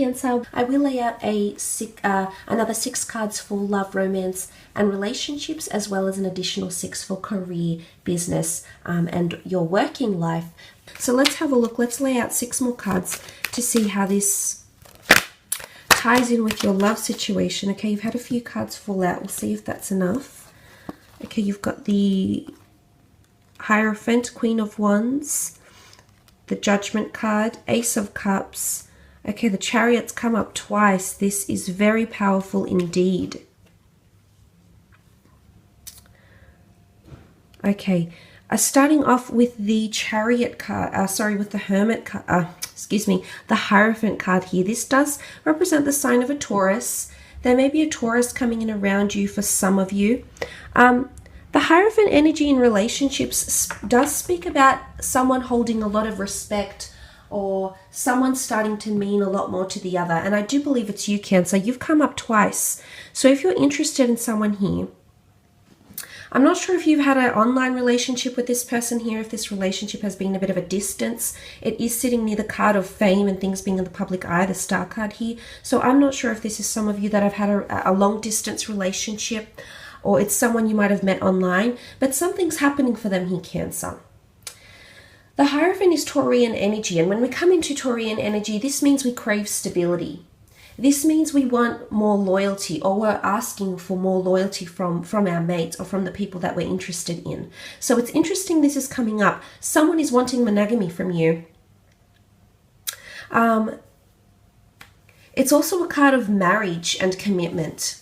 Cancer. I will lay out another 6 cards for love, romance, and relationships, as well as an additional 6 for career, business, and your working life. So let's have a look. Let's lay out 6 more cards to see how this ties in with your love situation. Okay, you've had a few cards fall out. We'll see if that's enough. Okay, you've got the Hierophant, Queen of Wands, the Judgment card, Ace of Cups. Okay, the Chariot's come up twice. This is very powerful indeed. Okay, starting off with the Chariot card, with the Hermit card, the Hierophant card here. This does represent the sign of a Taurus. There may be a Taurus coming in around you for some of you. The Hierophant energy in relationships does speak about someone holding a lot of respect, or someone starting to mean a lot more to the other. And I do believe it's you, Cancer. You've come up twice. So if you're interested in someone here, I'm not sure if you've had an online relationship with this person here, if this relationship has been a bit of a distance. It is sitting near the card of fame and things being in the public eye, the Star card here. So I'm not sure if this is some of you that have had a long distance relationship, or it's someone you might have met online, but something's happening for them here, Cancer. The Hierophant is Taurian energy, and when we come into Taurian energy, this means we crave stability. This means we want more loyalty, or we're asking for more loyalty from our mates or from the people that we're interested in. So it's interesting this is coming up. Someone is wanting monogamy from you. It's also a card of marriage and commitment.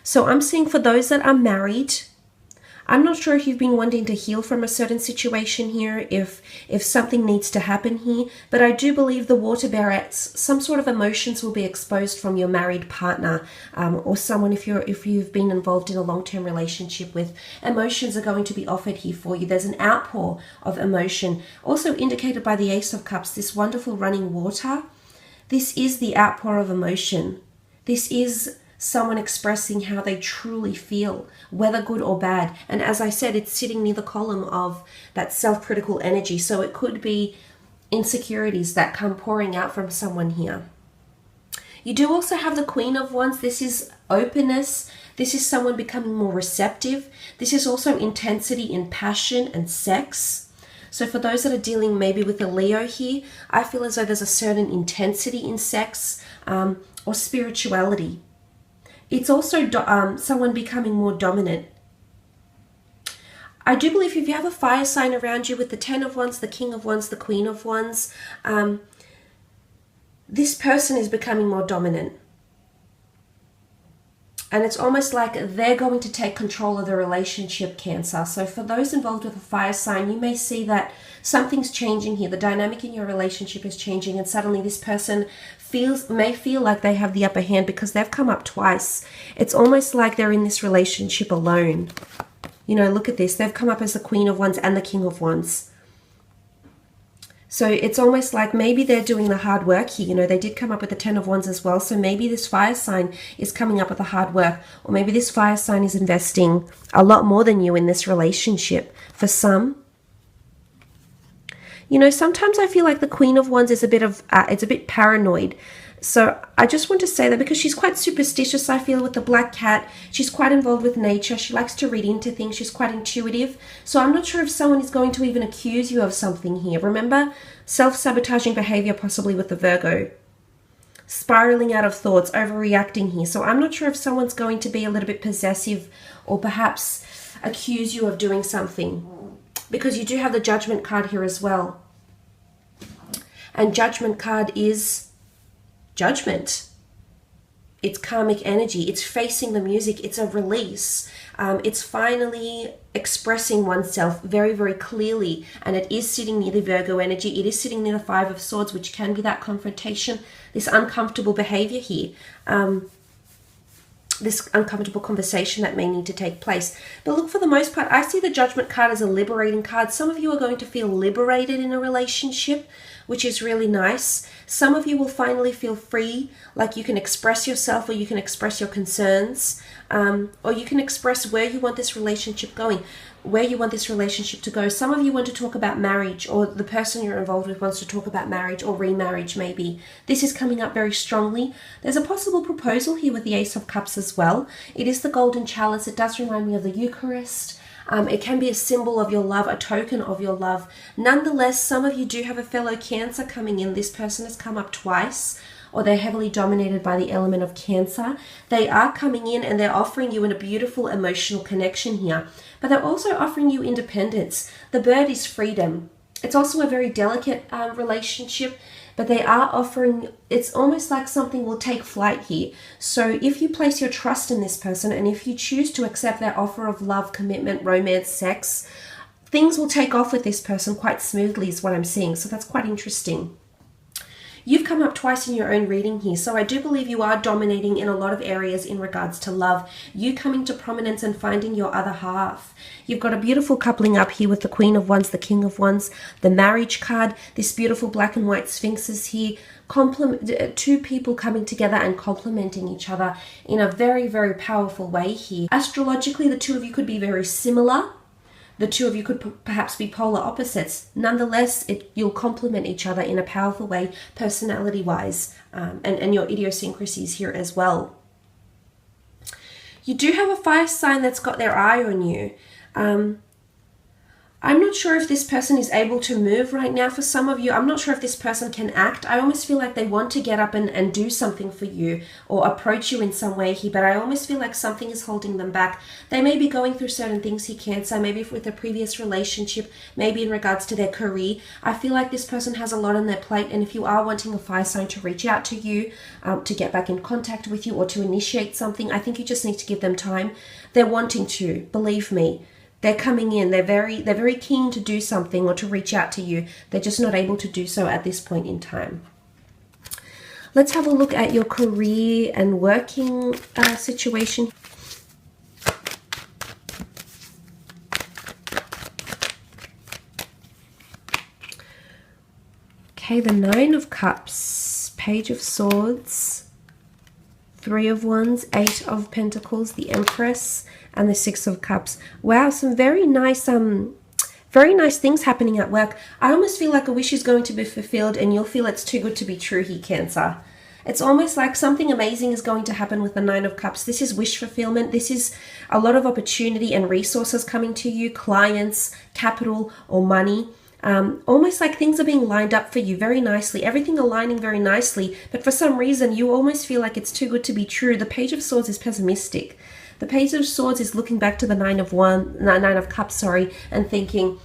So I'm seeing for those that are married, I'm not sure if you've been wanting to heal from a certain situation here, if something needs to happen here, but I do believe the water bearer, some sort of emotions will be exposed from your married partner, or someone if you've been involved in a long-term relationship with. Emotions are going to be offered here for you. There's an outpour of emotion, also indicated by the Ace of Cups, this wonderful running water. This is the outpour of emotion. This is someone expressing how they truly feel, whether good or bad. And as I said, it's sitting near the column of that self-critical energy. So it could be insecurities that come pouring out from someone here. You do also have the Queen of Wands. This is openness. This is someone becoming more receptive. This is also intensity in passion and sex. So for those that are dealing maybe with a Leo here, I feel as though there's a certain intensity in sex, or spirituality. It's also someone becoming more dominant. I do believe if you have a fire sign around you with the 10 of Wands, the King of Wands, the Queen of Wands, this person is becoming more dominant. And it's almost like they're going to take control of the relationship, Cancer. So for those involved with a fire sign, you may see that something's changing here. The dynamic in your relationship is changing, and suddenly this person may feel like they have the upper hand because they've come up twice. It's almost like they're in this relationship alone. You know, look at this. They've come up as the Queen of Wands and the King of Wands. So it's almost like maybe they're doing the hard work here. You know, they did come up with the 10 of Wands as well. So maybe this fire sign is coming up with the hard work, or maybe this fire sign is investing a lot more than you in this relationship. For some, you know, sometimes I feel like the Queen of Wands is a bit paranoid. So I just want to say that because she's quite superstitious, I feel, with the black cat. She's quite involved with nature. She likes to read into things. She's quite intuitive. So I'm not sure if someone is going to even accuse you of something here. Remember, self-sabotaging behavior possibly with the Virgo. Spiraling out of thoughts, overreacting here. So I'm not sure if someone's going to be a little bit possessive or perhaps accuse you of doing something. Because you do have the Judgment card here as well. And Judgment card is judgment. It's karmic energy. It's facing the music. It's a release. It's finally expressing oneself very, very clearly. And it is sitting near the Virgo energy. It is sitting near the Five of Swords, which can be that confrontation, this uncomfortable behavior here. This uncomfortable conversation that may need to take place. But look, for the most part, I see the Judgment card as a liberating card. Some of you are going to feel liberated in a relationship, which is really nice. Some of you will finally feel free, like you can express yourself, or you can express your concerns, or you can express where you want this relationship going. where you want this relationship to go. Some of you want to talk about marriage, or the person you're involved with wants to talk about marriage or remarriage maybe. This is coming up very strongly. There's a possible proposal here with the Ace of Cups as well. It is the golden chalice. It does remind me of the Eucharist. It can be a symbol of your love, a token of your love. Nonetheless, some of you do have a fellow Cancer coming in. This person has come up twice, or they're heavily dominated by the element of Cancer. They are coming in and they're offering you a beautiful emotional connection here. But they're also offering you independence. The bird is freedom. It's also a very delicate relationship, but they are offering, it's almost like something will take flight here. So if you place your trust in this person, and if you choose to accept their offer of love, commitment, romance, sex, things will take off with this person quite smoothly is what I'm seeing. So that's quite interesting. You've come up twice in your own reading here, so I do believe you are dominating in a lot of areas in regards to love. You coming to prominence and finding your other half. You've got a beautiful coupling up here with the Queen of Wands, the King of Wands, the Marriage card, this beautiful black and white sphinxes here. Two people coming together and complementing each other in a very, very powerful way here. Astrologically, the two of you could be very similar. The two of you could perhaps be polar opposites. Nonetheless, you'll complement each other in a powerful way, personality-wise, and your idiosyncrasies here as well. You do have a fire sign that's got their eye on you. I'm not sure if this person is able to move right now. For some of you, I'm not sure if this person can act. I almost feel like they want to get up and do something for you or approach you in some way here, but I almost feel like something is holding them back. They may be going through certain things here, Cancer, maybe with a previous relationship, maybe in regards to their career. I feel like this person has a lot on their plate, and if you are wanting a fire sign to reach out to you, to get back in contact with you or to initiate something, I think you just need to give them time. They're wanting to, believe me. They're coming in, they're very keen to do something or to reach out to you. They're just not able to do so at this point in time. Let's have a look at your career and working situation. Okay, the Nine of Cups, Page of Swords, Three of Wands, Eight of Pentacles, the Empress, and the Six of Cups. Wow, some very nice things happening at work. I almost feel like a wish is going to be fulfilled and you'll feel it's too good to be true here, Cancer. It's almost like something amazing is going to happen with the Nine of Cups. This is wish fulfillment. This is a lot of opportunity and resources coming to you, clients, capital, or money. Almost like things are being lined up for you very nicely, everything aligning very nicely, but for some reason you almost feel like it's too good to be true. The Page of Swords is pessimistic. The Page of Swords is looking back to the Nine of Cups, and thinking,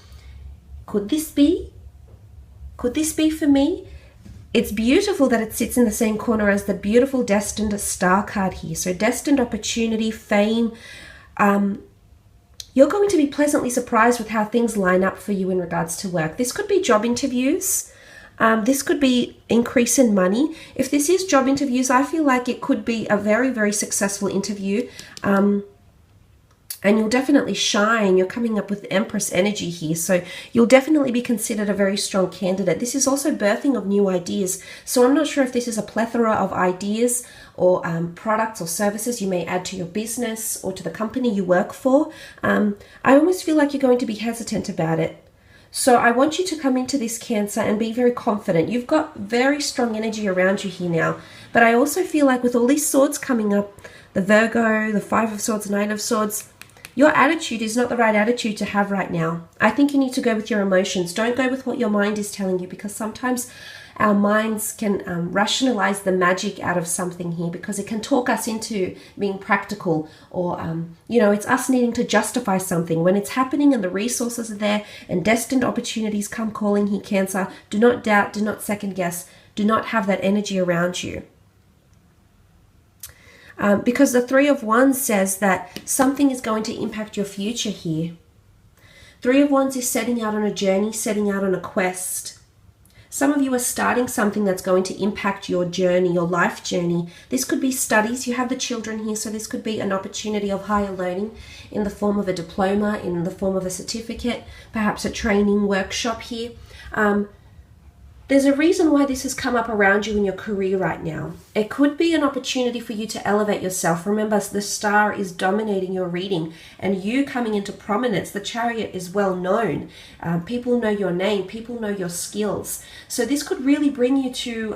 could this be? Could this be for me? It's beautiful that it sits in the same corner as the beautiful Destined Star card here. So destined opportunity, fame. You're going to be pleasantly surprised with how things line up for you in regards to work. This could be job interviews. This could be increase in money. If this is job interviews, I feel like it could be a very, very successful interview. And you'll definitely shine. You're coming up with Empress energy here. So you'll definitely be considered a very strong candidate. This is also birthing of new ideas. So I'm not sure if this is a plethora of ideas or products or services you may add to your business or to the company you work for. I almost feel like you're going to be hesitant about it. So I want you to come into this, Cancer, and be very confident. You've got very strong energy around you here now. But I also feel like with all these swords coming up, the Virgo, the Five of Swords, Nine of Swords, your attitude is not the right attitude to have right now. I think you need to go with your emotions. Don't go with what your mind is telling you, because sometimes our minds can rationalize the magic out of something here, because it can talk us into being practical, or it's us needing to justify something. When it's happening and the resources are there and destined opportunities come calling here, Cancer, do not doubt, do not second guess, do not have that energy around you. Because the Three of Wands says that something is going to impact your future here. Three of Wands is setting out on a journey, setting out on a quest. Some of you are starting something that's going to impact your journey, your life journey. This could be studies. You have the children here, so this could be an opportunity of higher learning in the form of a diploma, in the form of a certificate, perhaps a training workshop here. There's a reason why this has come up around you in your career right now. It could be an opportunity for you to elevate yourself. Remember, the star is dominating your reading and you coming into prominence. The Chariot is well known. People know your name. People know your skills. So this could really bring you to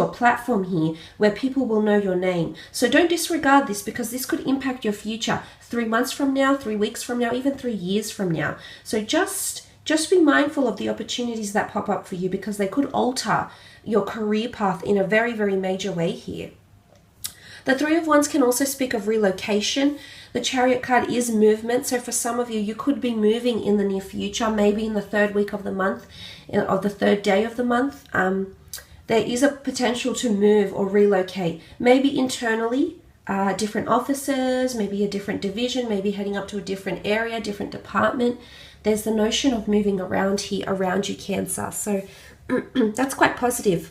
a platform here where people will know your name. So don't disregard this, because this could impact your future 3 months from now, 3 weeks from now, even 3 years from now. So just be mindful of the opportunities that pop up for you, because they could alter your career path in a very, very major way here. The Three of Wands can also speak of relocation. The Chariot card is movement. So for some of you, you could be moving in the near future, maybe in the 3rd week of the month, of the 3rd day of the month. There is a potential to move or relocate, maybe internally, different offices, maybe a different division, maybe heading up to a different area, different department. There's the notion of moving around here, around you, Cancer. So that's quite positive.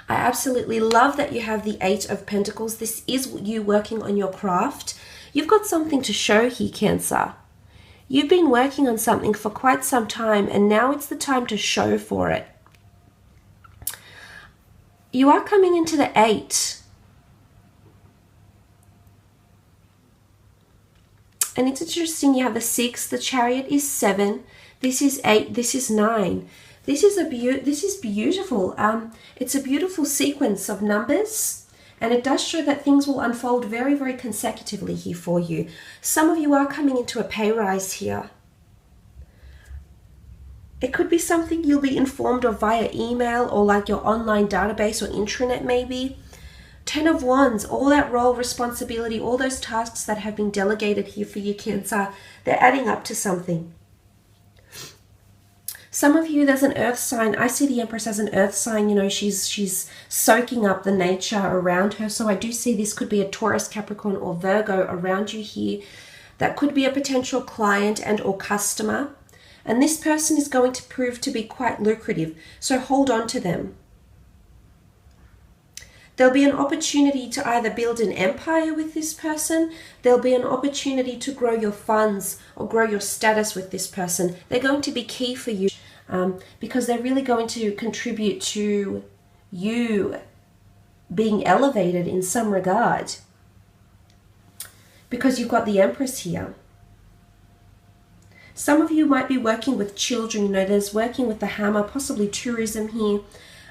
I absolutely love that you have the 8 of Pentacles. This is you working on your craft. You've got something to show here, Cancer. You've been working on something for quite some time, and now it's the time to show for it. You are coming into the 8. And it's interesting, you have the 6, the Chariot is 7, this is 8, this is 9. This is beautiful. It's a beautiful sequence of numbers, and it does show that things will unfold very, very consecutively here for you. Some of you are coming into a pay rise here. It could be something you'll be informed of via email or like your online database or intranet maybe. 10 of Wands, all that role, responsibility, all those tasks that have been delegated here for you, Cancer, they're adding up to something. Some of you, there's an earth sign. I see the Empress as an earth sign. You know, she's soaking up the nature around her. So I do see this could be a Taurus, Capricorn, or Virgo around you here. That could be a potential client and or customer. And this person is going to prove to be quite lucrative. So hold on to them. There'll be an opportunity to either build an empire with this person. There'll be an opportunity to grow your funds or grow your status with this person. They're going to be key for you because they're really going to contribute to you being elevated in some regard. Because you've got the Empress here. Some of you might be working with children. You know, there's working with the hammer, possibly tourism here.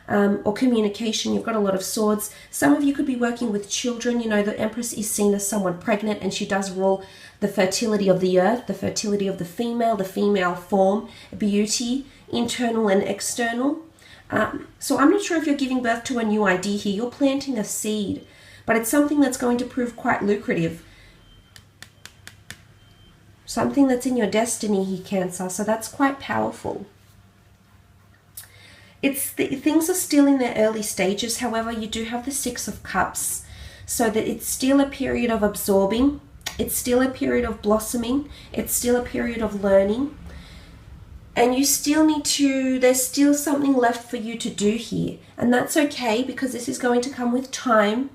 Or communication. You've got a lot of swords. Some of you could be working with children. You know, the Empress is seen as someone pregnant, and she does rule the fertility of the earth, the fertility of the female form, beauty, internal and external. So I'm not sure if you're giving birth to a new idea here. You're planting a seed, but it's something that's going to prove quite lucrative. Something that's in your destiny here, Cancer. So that's quite powerful. Things are still in their early stages. However, you do have the 6 of Cups, so that it's still a period of absorbing. It's still a period of blossoming. It's still a period of learning. And you still need to, there's still something left for you to do here. And that's okay, because this is going to come with time.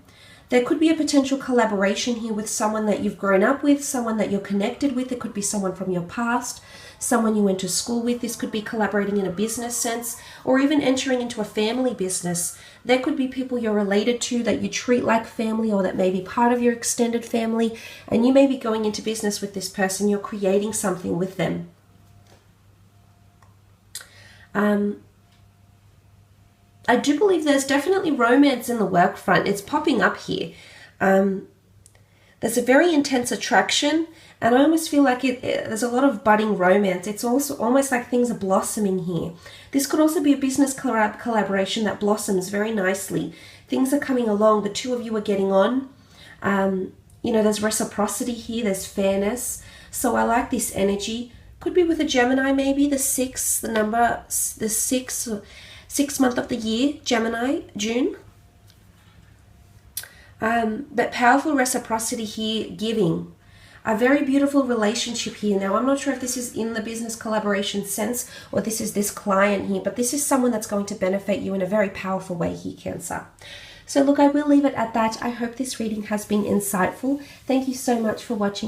There could be a potential collaboration here with someone that you've grown up with, someone that you're connected with. It could be someone from your past, someone you went to school with. This could be collaborating in a business sense, or even entering into a family business. There could be people you're related to that you treat like family, or that may be part of your extended family, and you may be going into business with this person. You're creating something with them. I do believe there's definitely romance in the work front. It's popping up here. There's a very intense attraction, and I almost feel like there's a lot of budding romance. It's also almost like things are blossoming here. This could also be a business collaboration that blossoms very nicely. Things are coming along. The two of you are getting on. You know, there's reciprocity here. There's fairness. So I like this energy. Could be with a Gemini maybe. The 6, the number, the 6th month of the year, Gemini, June. But powerful reciprocity here, giving. A very beautiful relationship here. Now, I'm not sure if this is in the business collaboration sense, or this is this client here, but this is someone that's going to benefit you in a very powerful way here, Cancer. So look, I will leave it at that. I hope this reading has been insightful. Thank you so much for watching.